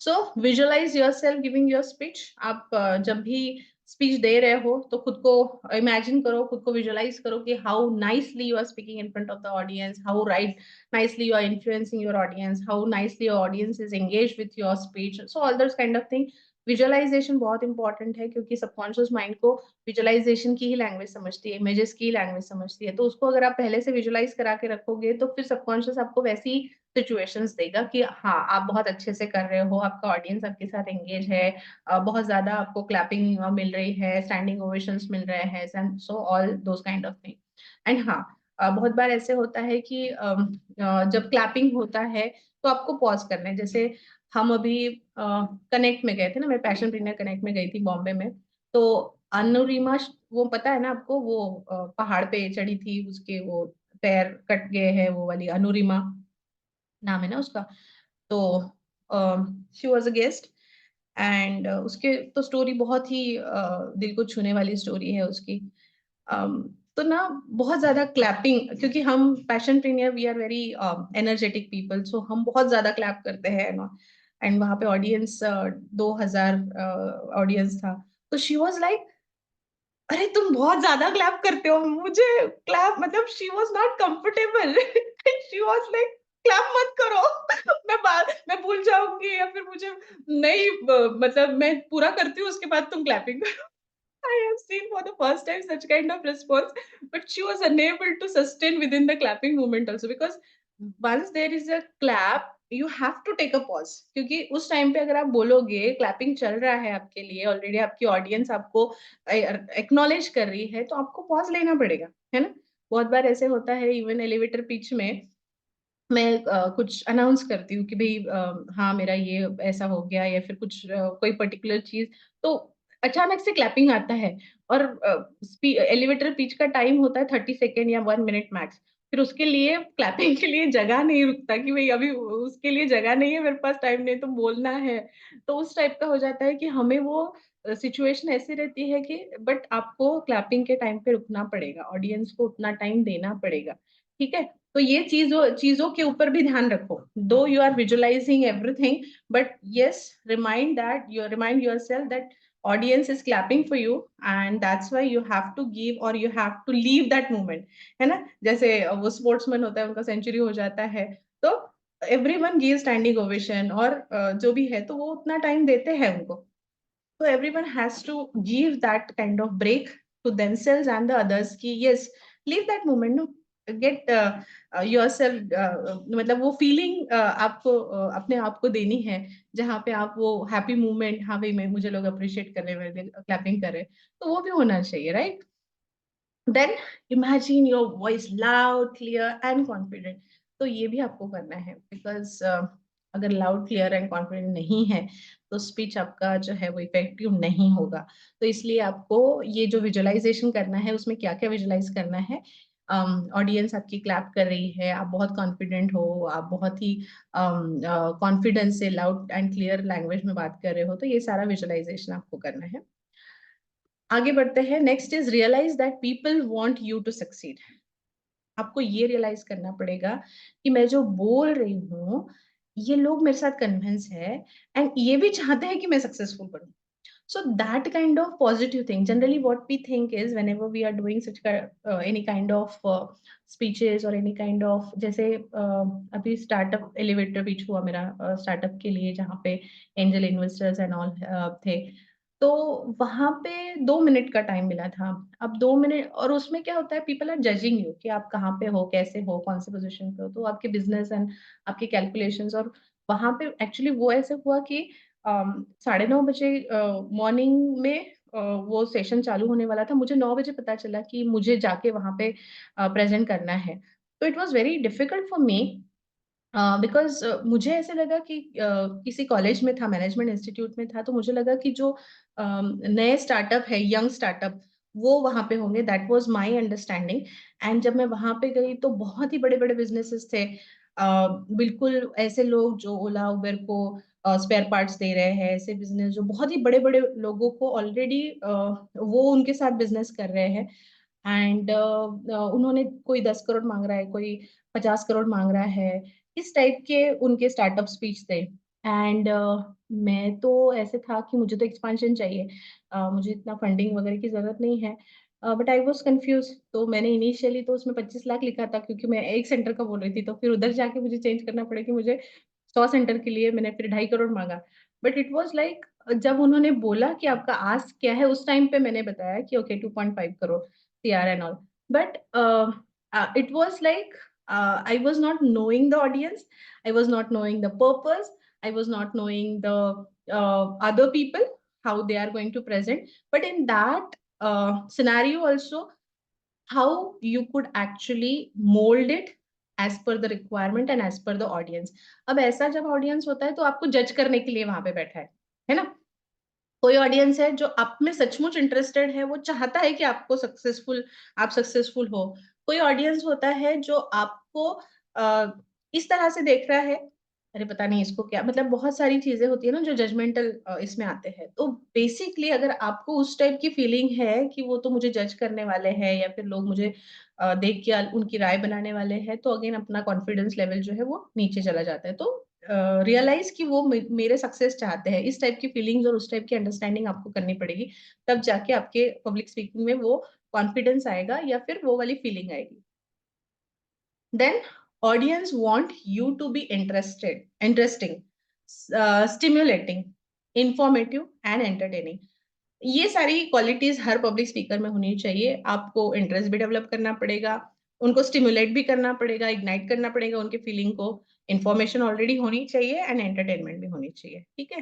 So visualise yourself giving your speech. आप जब भी स्पीच दे रहे हो तो खुद को इमेजिन करो, खुद को विजुअलाइज करो कि how nicely you are speaking in front of the audience, how right nicely you are influencing your audience, how nicely your audience is engage with your speech. So all this kind of thing. Visualization बहुत important है क्योंकि subconscious mind को visualisation की ही language समझती है, images की language समझती है। तो उसको अगर आप पहले से विजुअलाइज करा के रखोगे तो फिर सबकॉन्शियस आपको वैसी सिचुएशंस देगा कि हाँ आप बहुत अच्छे से कर रहे हो, आपका ऑडियंस आपके साथ एंगेज है, बहुत ज्यादा आपको क्लैपिंग मिल रही है, स्टैंडिंग ओवेशंस मिल रहे हैं, and so all those kind of thing. And हाँ, बहुत बार ऐसे होता है कि जब क्लैपिंग होता है तो आपको पॉज करना है। जैसे हम अभी कनेक्ट में गए थे ना, मैं पैशन प्रीमियर कनेक्ट में गई थी बॉम्बे में, तो अनुरिमा, वो पता है ना आपको, वो पहाड़ पे चढ़ी थी, उसके वो पैर कट गए हैं, वो वाली अनुरिमा नाम है ना उसका। तो she was a guest, and उसके तो स्टोरी बहुत ही दिल को छूने वाली स्टोरी है उसकी। तो ना बहुत ज्यादा क्लैपिंग, क्योंकि हम passion premier we are very energetic people, so हम बहुत ज्यादा क्लैप करते हैं ना। एंड वहां पे ऑडियंस 2000 ऑडियंस था। तो शी वॉज लाइक, अरे तुम बहुत ज्यादा क्लैप करते हो, मुझे क्लैप मतलब she was not comfortable. She was like clap मत करो। मैं भूल जाऊंगी या फिर मुझे नहीं मतलब मैं पूरा करती हूँ उसके बाद तुम क्लैपिंग करो। I have seen for the first time such kind of response, but she was unable to sustain within the clapping movement also, because once there is a clap, you have to take a pause, क्योंकि उस time पे अगर आप बोलोगे clapping चल रहा है आपके लिए, ऑलरेडी आपकी ऑडियंस आपको एक्नॉलेज कर रही है, तो आपको पॉज लेना पड़ेगा, है ना। बहुत बार ऐसे होता है, इवन एलिवेटर पिच में मैं कुछ अनाउंस करती हूँ कि भाई हाँ मेरा ये ऐसा हो गया, या फिर कुछ कोई पर्टिकुलर चीज, तो अचानक से क्लैपिंग आता है। और एलिवेटर पिच का टाइम होता है 30 सेकेंड या 1 मिनट मैक्स। फिर उसके लिए क्लैपिंग के लिए जगह नहीं रुकता कि भाई अभी उसके लिए जगह नहीं है मेरे पास, टाइम नहीं तो बोलना है। तो उस टाइप का हो जाता है कि हमें वो सिचुएशन ऐसी रहती है कि बट आपको क्लैपिंग के टाइम पे रुकना पड़ेगा, ऑडियंस को उतना टाइम देना पड़ेगा, ठीक है। तो ये चीजों के ऊपर भी ध्यान रखो. Though you are visualizing everything, but yes, remind yourself that audience is clapping for you, and that's why you have to give or you have to leave that moment. है ना, जैसे वो स्पोर्ट्समैन होता है, उनका सेंचुरी हो जाता है तो everyone gives standing ovation, और जो भी है तो वो उतना टाइम देते हैं उनको. So everyone has to give that kind of break to themselves and the others कि yes, leave that moment, no, get yourself, मतलब वो feeling आपको अपने आप को देनी है, जहाँ पे आप वो happy moment, हाँ भाई मैं मुझे लोग appreciate कर रहे हैं, clapping कर रहे हैं, तो वो भी होना चाहिए, right? Then imagine your voice loud, clear and confident. तो ये भी आपको करना है, because अगर loud, clear and confident नहीं है तो speech आपका जो है वो effective नहीं होगा. तो इसलिए आपको ये जो visualization करना है, उसमें क्या क्या visualize करना है. ऑडियंस आपकी क्लैप कर रही है, आप बहुत कॉन्फिडेंट हो, आप बहुत ही कॉन्फिडेंस से लाउड एंड क्लियर लैंग्वेज में बात कर रहे हो, तो ये सारा विजुअलाइजेशन आपको करना है. आगे बढ़ते हैं. Next is realize that people want you to succeed. आपको ये रियलाइज करना पड़ेगा कि मैं जो बोल रही हूँ ये लोग मेरे साथ कन्विंस है एंड ये भी चाहते हैं कि मैं successful बनूं. So that kind of positive thing. Generally, what we think is whenever we are doing such any kind of speeches or any kind of, जैसे अभी startup elevator pitch हुआ मेरा startup के लिए, जहाँ पे angel investors and all थे, तो वहां पे 2 मिनट का टाइम मिला था. अब 2 मिनट, और उसमें क्या होता है, पीपल आर जजिंग यू कि आप कहाँ पे हो, कैसे हो, कौन से पोजीशन पे हो, तो आपके बिजनेस एंड आपके कैलकुलेशंस. और वहां पे एक्चुअली वो ऐसे हुआ कि 9:30 बजे मॉर्निंग में वो सेशन चालू होने वाला था. मुझे 9 बजे पता चला कि मुझे जाके वहां पे प्रेजेंट करना है. तो it was very difficult for me, because मुझे ऐसे लगा कि किसी कॉलेज में था, मैनेजमेंट इंस्टीट्यूट में था, तो मुझे लगा कि जो नए स्टार्टअप है, यंग स्टार्टअप, वो वहां पे होंगे. That was my understanding. And जब मैं वहां पे गई तो बहुत ही बड़े बड़े बिजनेसेस थे. बिल्कुल ऐसे लोग जो ओला उबेर को स्पेयर पार्ट्स दे रहे हैं, ऐसे बिजनेस जो बहुत ही बड़े बड़े लोगों को ऑलरेडी वो उनके साथ बिजनेस कर रहे हैं. एंड उन्होंने, कोई 10 करोड़ मांग रहा है, कोई 50 करोड़ मांग रहा है, इस टाइप के उनके स्टार्टअप स्पीच थे. एंड मैं तो ऐसे था कि मुझे तो एक्सपांशन चाहिए, मुझे इतना फंडिंग वगैरह की जरूरत नहीं है. But I was confuse. तो मैंने इनिशियली तो उसमें 25 लाख लिखा था, क्योंकि मैं एक सेंटर का बोल रही थी, तो फिर उधर जाके मुझे चेंज करना पड़ा कि मुझे 100 सेंटर के लिए मैंने फिर 2.5 करोड़ मांगा. बट इट वॉज लाइक, जब उन्होंने बोला कि आपका आस्क क्या है, उस टाइम पे मैंने बताया कि okay 2.5 crore CR and all. But it was like I was not knowing the audience, I was not knowing the purpose, I was not knowing the other people, how they are going to present. But in that scenario also, how you could actually mold it as per the requirement and as per the audience. अब ऐसा जब audience होता है तो आपको जज करने के लिए वहां पे बैठा है ना. कोई ऑडियंस है जो आप में सचमुच इंटरेस्टेड है, वो चाहता है कि आप सक्सेसफुल हो. कोई ऑडियंस होता है जो आपको इस तरह से देख रहा है, अरे पता नहीं इसको क्या, मतलब बहुत सारी चीजें होती है ना जो जजमेंटल इसमें आते हैं. तो बेसिकली अगर आपको उस टाइप की फीलिंग है कि वो तो मुझे जज करने वाले हैं, या फिर लोग मुझे देख के उनकी राय बनाने वाले हैं, तो अगेन अपना कॉन्फिडेंस लेवल जो है वो नीचे चला जाता है. तो रियलाइज कि वो मेरे सक्सेस चाहते हैं, इस टाइप की फीलिंग्स और उस टाइप की अंडरस्टैंडिंग आपको करनी पड़ेगी. तब जाके आपके पब्लिक स्पीकिंग में वो कॉन्फिडेंस आएगा या फिर वो वाली फीलिंग आएगी. Then audience want you to be interesting, stimulating, informative and entertaining. ये सारी क्वालिटीज हर पब्लिक स्पीकर में होनी चाहिए. आपको इंटरेस्ट भी डेवलप करना पड़ेगा, उनको स्टिमुलेट भी करना पड़ेगा, इग्नाइट करना पड़ेगा उनके फीलिंग को. इंफॉर्मेशन ऑलरेडी होनी चाहिए एंड एंटरटेनमेंट भी होनी चाहिए. ठीक है.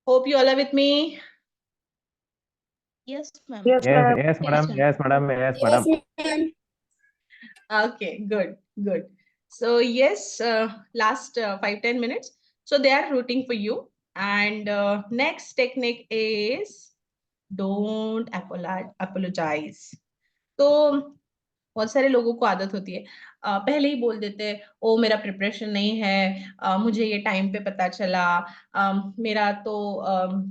Hope you all are with me. Yes ma'am. Yes, Yes, ma'am. yes, madam. ma'am. Yes, madam. Yes, Yes, madam. ma'am. Okay, good. So yes, last 5-10 minutes. So they are rooting for you. And next technique is don't apologize. तो बहुत सारे लोगों को आदत होती है, पहले ही बोल देते हैं, ओ मेरा प्रिपरेशन नहीं है, मुझे ये टाइम पे पता चला, मेरा तो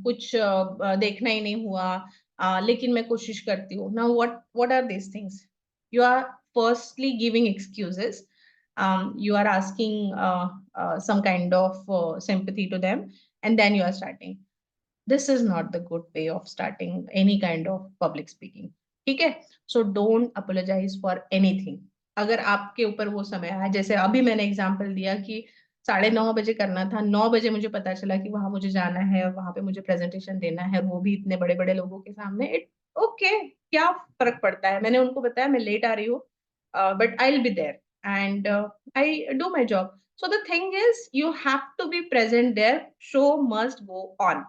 कुछ देखना ही नहीं हुआ, लेकिन मैं कोशिश करती हूँ. Now what are these things? You are firstly giving excuses. You are asking some kind of sympathy to them, and then you are starting. This is not the good way of starting any kind of public speaking. ठीक है? So don't apologize for anything. अगर आपके ऊपर वो समय आया, जैसे अभी मैंने एग्जांपल दिया कि 9:30 बजे करना था, 9 बजे मुझे पता चला कि वहां मुझे जाना है और वहां पे मुझे प्रेजेंटेशन देना है, वो भी इतने बड़े बड़े लोगों के सामने. इट ओके, क्या फर्क पड़ता है? मैंने उनको बताया मैं लेट आ रही हूँ, but I will be there and I do my job. So the thing is, you have to be present there. Show must go on.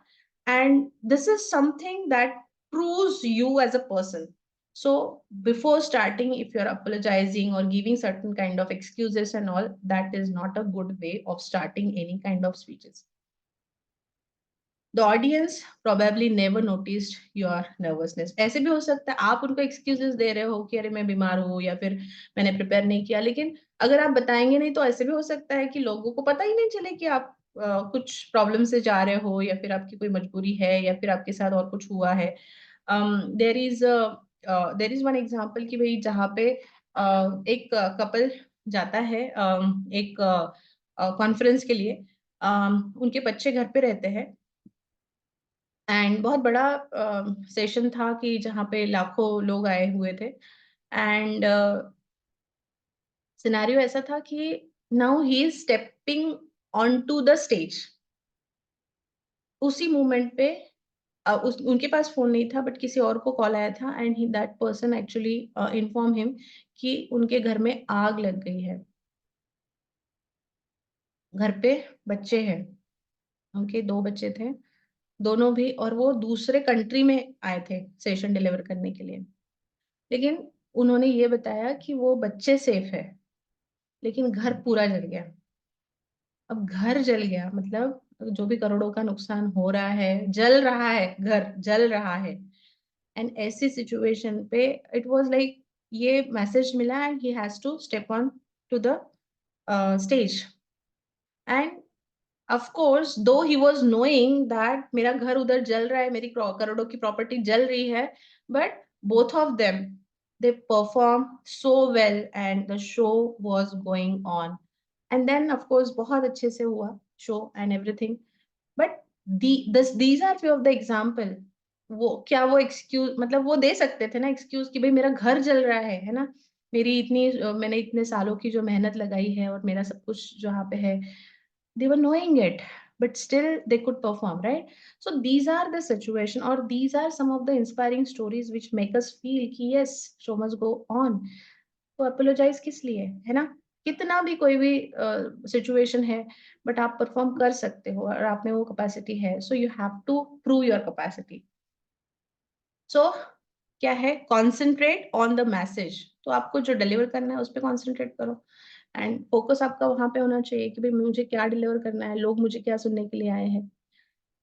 And this is something that proves you as a person. So before starting, if you're apologizing or giving certain kind of excuses and all, that is not a good way of starting any kind of speeches. The audience probably never noticed your nervousness. ऐसे भी हो सकता है आप उनको excuses दे रहे हो कि अरे मैं बीमार हूँ या फिर मैंने prepare नहीं किया, लेकिन अगर आप बताएंगे नहीं तो ऐसे भी हो सकता है कि लोगों को पता ही नहीं चले कि आप कुछ प्रॉब्लम से जा रहे हो या फिर आपकी कोई मजबूरी है या फिर आपके साथ और कुछ हुआ है. देयर इज वन एग्जांपल कि भाई जहाँ पे एक कपल जाता है एक कॉन्फ्रेंस के लिए. उनके बच्चे घर पे रहते हैं एंड बहुत बड़ा सेशन था कि जहाँ पे लाखों लोग आए हुए थे. एंड सिनेरियो ऐसा था कि now he is stepping on to the stage. उसी मोमेंट पे उनके पास फोन नहीं था बट किसी और को कॉल आया था and that person actually inform him कि उनके घर में आग लग गई है. घर पे बच्चे हैं, उनके 2 बच्चे थे, दोनों भी, और वो दूसरे कंट्री में आए थे सेशन डिलीवर करने के लिए. लेकिन उन्होंने ये बताया कि वो बच्चे सेफ है लेकिन घर पूरा जल गया. अब घर जल गया मतलब जो भी करोड़ों का नुकसान हो रहा है, जल रहा है, घर जल रहा है. एंड ऐसी सिचुएशन पे इट वाज लाइक ये मैसेज मिला and he has to step on to the stage. And of course, though he was knowing that मेरा घर उधर जल रहा है, मेरी करोड़ों की प्रॉपर्टी जल रही है, but both of them they performed so well and the show was going on. And then of course बहुत अच्छे से हुआ show and everything. But these are few of the example. वो क्या वो excuse मतलब वो दे सकते थे ना excuse कि भाई मेरा घर जल रहा है ना, मेरी इतनी मैंने इतने सालों की जो मेहनत लगाई है और मेरा सब कुछ जहाँ पे है. They were knowing it but still they could perform, right? So these are the situation or these are some of the inspiring stories which make us feel कि yes, show must go on. तो apologize किस लिए, है ना? कितना भी कोई भी सिचुएशन है बट आप परफॉर्म कर सकते हो और आप में वो कैपेसिटी है. So you have to prove your capacity. So क्या है, कॉन्सेंट्रेट ऑन द मैसेज. तो आपको जो डिलीवर करना है उस पर कॉन्सेंट्रेट करो एंड फोकस आपका वहां पे होना चाहिए कि भाई मुझे क्या डिलीवर करना है, लोग मुझे क्या सुनने के लिए आए हैं.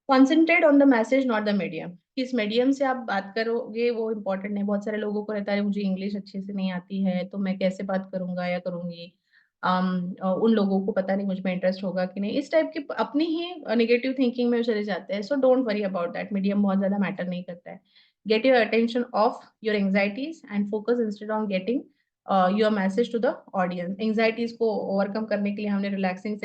Concentrate on the message not the medium. किस मीडियम से आप बात करोगे वो इम्पोर्टेंट है. बहुत सारे लोगों को रहता है मुझे इंग्लिश अच्छे से नहीं आती है तो मैं कैसे बात करूंगा या करूंगी, उन लोगों को पता नहीं मुझ में इंटरेस्ट होगा कि नहीं, इस टाइप की अपनी ही नेगेटिव थिंकिंग में चले जाते हैं. So don't worry about that. Medium बहुत ज्यादा मैटर नहीं करता है. Get your attention off your anxieties and focus instead on getting your message to the audience. Anxieties को ओवरकम करने के लिए हमने रिलैक्सिंग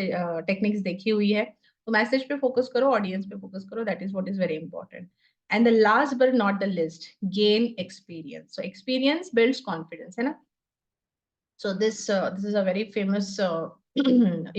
टेक्निक्स देखी हुई है. तो मैसेज पे फोकस करो, ऑडियंस पे फोकस करो. That is what is very important. And the last but not the list, gain experience. So experience builds confidence, है ना? So this is a very famous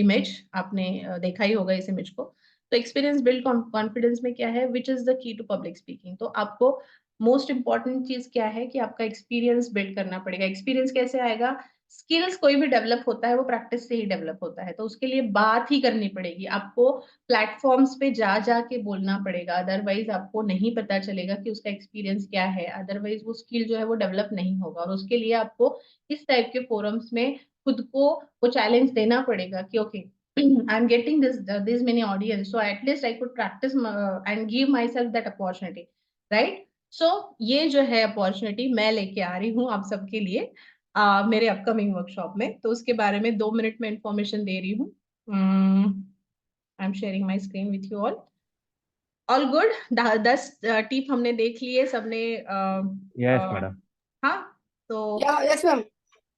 image. आपने देखा ही होगा इस इमेज को. तो एक्सपीरियंस बिल्ड कॉन्फिडेंस में क्या है, which is the key to public speaking. तो आपको मोस्ट इंपॉर्टेंट चीज क्या है कि आपका एक्सपीरियंस बिल्ड करना पड़ेगा. एक्सपीरियंस कैसे आएगा? स्किल्स कोई भी डेवलप होता है वो प्रैक्टिस से ही डेवलप होता है. तो उसके लिए बात ही करनी पड़ेगी. आपको प्लेटफॉर्म्स पे जा जाके बोलना पड़ेगा, अदरवाइज आपको नहीं पता चलेगा कि उसका एक्सपीरियंस क्या है. अदरवाइज वो स्किल जो है वो डेवलप नहीं होगा. और उसके लिए आपको इस टाइप के फोरम्स में खुद को वो चैलेंज देना पड़ेगा कि okay, I am getting this many audience, so at least I could practice and give myself that opportunity, right? So ये जो है अपॉर्चुनिटी मैं लेके आ रही हूँ आप सबके लिए मेरे अपकमिंग वर्कशॉप में. तो उसके बारे में 2 मिनट में इंफॉर्मेशन दे रही हूँ. I am sharing my screen with you all. All good? 10 tip हमने देख लिए सबने. Yes, madam. हाँ, तो Yeah, yes, ma'am.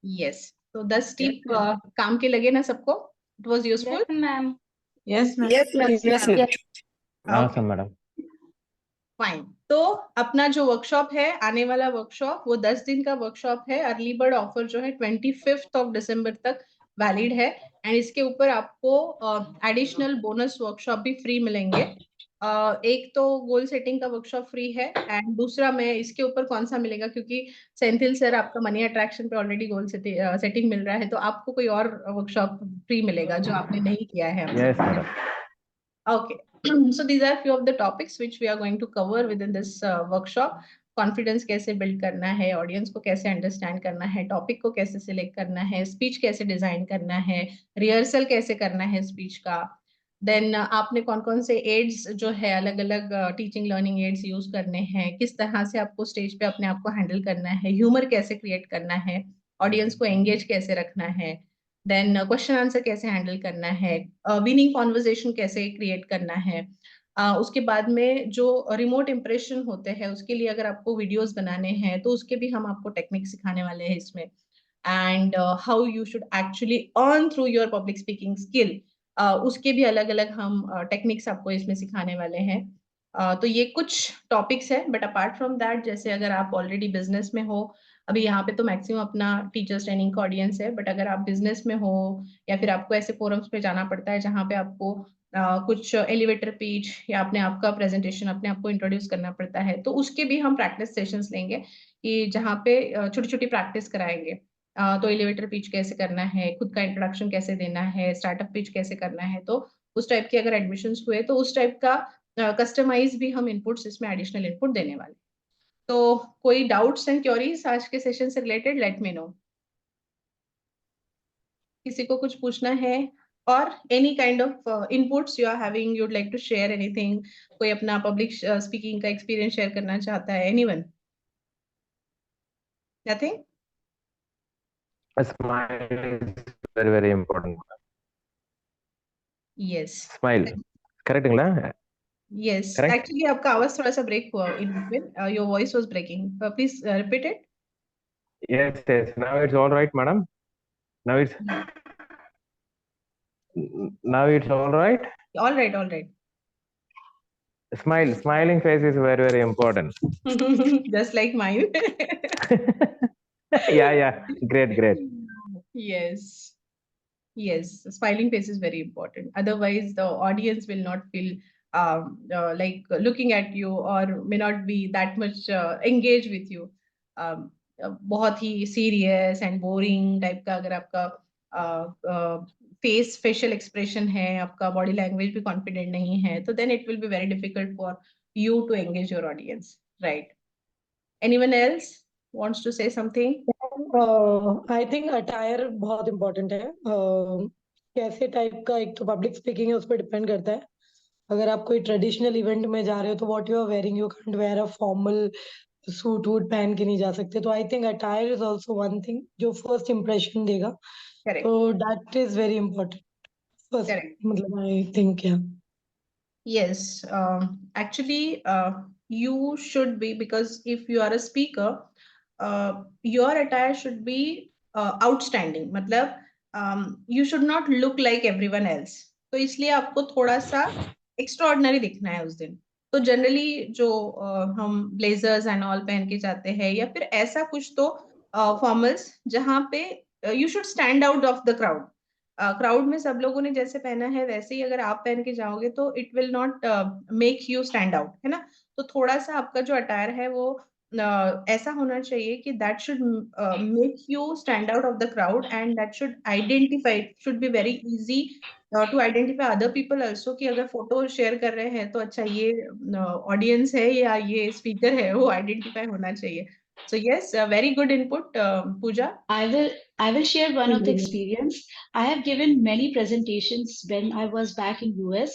Yes. So 10 tip काम के लगे ना सबको? It was useful? Yes, ma'am. Yes, ma'am. Yes, ma'am. Yes, Yes, ma'am. ma'am. Awesome, madam. Fine. तो अपना जो वर्कशॉप है, आने वाला वर्कशॉप, वो 10 दिन का वर्कशॉप है। अर्ली बर्ड ऑफर जो है 25 दिसंबर तक वैलिड है। एंड इसके ऊपर आपको एडिशनल बोनस वर्कशॉप भी फ्री मिलेंगे। एक तो गोल सेटिंग का वर्कशॉप फ्री है, एंड दूसरा मैं इसके ऊपर कौन सा मिलेगा, क्योंकि सेंथिल सर आपका मनी अट्रैक्शन पे ऑलरेडी गोल सेटिंग मिल रहा है, तो आपको कोई और वर्कशॉप फ्री मिलेगा जो आपने नहीं किया है हमसे। Yes, madam. Okay, so these are few of the topics which we are going to cover within this workshop. Confidence कैसे बिल्ड करना है, ऑडियंस को कैसे अंडरस्टैंड करना है, टॉपिक को कैसे सिलेक्ट करना है, स्पीच कैसे डिजाइन करना है, रिहर्सल कैसे करना है स्पीच का। देन आपने कौन कौन से एड्स जो है, अलग अलग टीचिंग लर्निंग एड्स यूज करने हैं, किस तरह से आपको स्टेज पे अपने आप को हैंडल करना है, ह्यूमर कैसे क्रिएट करना है, ऑडियंस को एंगेज कैसे रखना है, देन क्वेश्चन आंसर कैसे हैंडल करना है, विनिंग कॉन्वर्जेशन कैसे क्रिएट करना है। उसके बाद में जो रिमोट इम्प्रेशन होते हैं उसके लिए अगर आपको वीडियोस बनाने हैं तो उसके भी हम आपको टेक्निक सिखाने वाले हैं इसमें। And how you should actually earn through your public speaking skill, उसके भी अलग अलग हम टेक्निक्स आपको इसमें सिखाने वाले हैं। तो ये कुछ टॉपिक्स है, बट अपार्ट फ्रॉम दैट, जैसे अगर आप ऑलरेडी बिजनेस में हो, अभी यहाँ पे तो मैक्सिमम अपना टीचर्स ट्रेनिंग का ऑडियंस है, बट अगर आप बिजनेस में हो या फिर आपको ऐसे फोरम्स पे जाना पड़ता है जहाँ पे आपको कुछ एलिवेटर पीच या अपने आप का प्रेजेंटेशन, अपने आप को इंट्रोड्यूस करना पड़ता है, तो उसके भी हम प्रैक्टिस सेशंस लेंगे कि जहाँ पे छोटी छोटी प्रैक्टिस कराएंगे। तो एलिवेटर पिच कैसे करना है, खुद का इंट्रोडक्शन कैसे देना है, स्टार्टअप पिच कैसे करना है, तो उस टाइप के अगर एडमिशन्स हुए तो उस टाइप का कस्टमाइज भी हम इनपुट्स इसमें एडिशनल इनपुट देने वाले। तो कोई डाउट्स एंड क्योरीज आज के सेशन से रिलेटेड, लेट मी नो। किसी को कुछ पूछना है, और any kind of inputs you are having, you would like to share anything, कोई अपना पब्लिक स्पीकिंग का एक्सपीरियंस शेयर करना चाहता है, anyone? Nothing? A smile is very, very important. Yes. Smile. Correctங்களா? Yes, Correct? actually आपका आवाज थोड़ा सा ब्रेक हुआ in between. Your voice was breaking. Please repeat it. Yes, yes. Now it's all right, madam. Now it's now it's all right. All right, all right. Smile. Smiling face is very, very important. Just like mine. Yeah, yeah. Great, great. Yes. Yes, smiling face is very important. Otherwise, the audience will not feel like looking at you, or may not be that much engaged with you. बहुत ही serious and boring type का अगर आपका facial expression है, आपका body language भी confident नहीं है, तो then it will be very difficult for you to engage your audience, right? Anyone else wants to say something? I think attire बहुत इम्पोर्टेंट है। कैसे टाइप का, एक तो पब्लिक स्पीकिंग है, उस पर डिपेंड करता है। अगर आप कोई ट्रेडिशनल इवेंट में जा रहे हो तो what you are wearing, you can't wear a formal suit boot पहन के नहीं जा सकते। तो I think attire is also one thing जो फर्स्ट इम्प्रेशन देगा। Correct. तो that is very important first, Correct. मतलब आई थिंक या Yes, actually, you should be, because if you are a speaker, your attire should be outstanding. मतलब you should not look like everyone else. तो इसलिए आपको थोड़ा सा extraordinary दिखना है उस दिन। तो जनरली जो हम ब्लेजर्स एंड ऑल पहन के जाते हैं, या फिर ऐसा कुछ तो फॉर्मल्स जहाँ पे you should stand out of the crowd. Crowd में सब लोगों ने जैसे पहना है वैसे ही अगर आप पहन के जाओगे तो it will not make you stand out, है ना? तो थोड़ा सा आपका जो अटायर है वो ऐसा होना चाहिए कि that should make you stand out of the crowd, and that should identify, should be very easy to identify other people also, कि अगर फोटो शेयर कर रहे हैं तो अच्छा ये ऑडियंस है या ये स्पीकर है, वो आइडेंटिफाई होना चाहिए। So yes, very good input, Pooja. I will share one of the experience. I have given many presentations when I was back in US.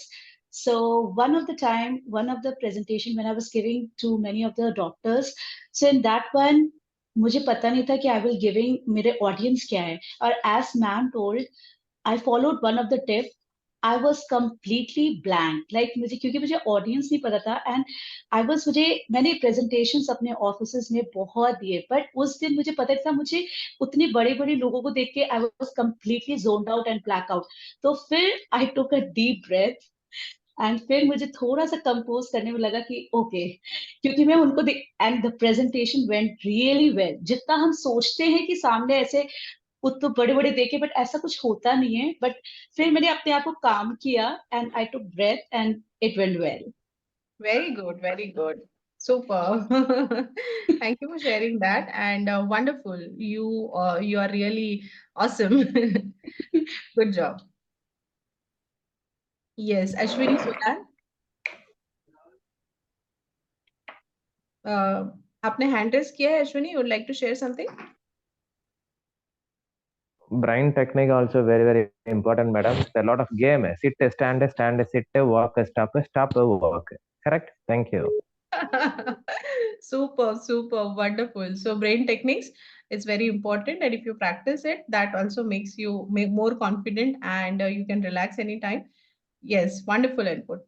So one of the presentation when I was giving to many of the doctors. So in that one, मुझे पता नहीं था कि I will giving मेरे audience क्या है. और as ma'am told, I followed one of the tips. I was completely blank. Like मुझे क्योंकि मुझे audience नहीं पता था and मैंने presentations अपने offices में बहुत दिए, but उस दिन मुझे पता था मुझे उतने बड़े-बड़े लोगों को देख के I was completely zoned out and black out. तो फिर I took a deep breath and फिर मुझे थोड़ा सा कंपोज करने में लगा कि ओके क्योंकि मैं उनको and the presentation went really well. जितना हम सोचते हैं कि सामने ऐसे तो बड़े बड़े देखे बट ऐसा कुछ होता नहीं है. बट फिर मैंने अपने आप को काम किया and I took breath and it went well. Very good, very good. Super. Thank you for sharing that. And wonderful. You are really awesome. Good job. Yes, Ashwini Sudan. आपने hand raise किया है, Ashwini? You would like to share something? Brain technique also very, very important, madam. There are a lot of game. Sit, stand, sit, walk, stop, walk. Correct? Thank you. Super, super, wonderful. So brain techniques is very important, and if you practice it, that also makes you more confident, and you can relax anytime. Yes, wonderful input.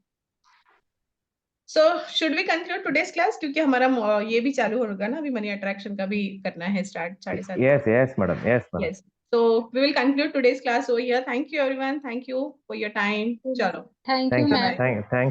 So should we conclude today's class? क्योंकि हमारा ये भी चालू होगा ना, अभी money attraction का भी करना है start 7:30. Yes, madam. Yes, madam. Yes. So we will conclude today's class over here. Thank you, everyone. Thank you for your time. Chalo. Thank Thank you, you. ma'am. Thank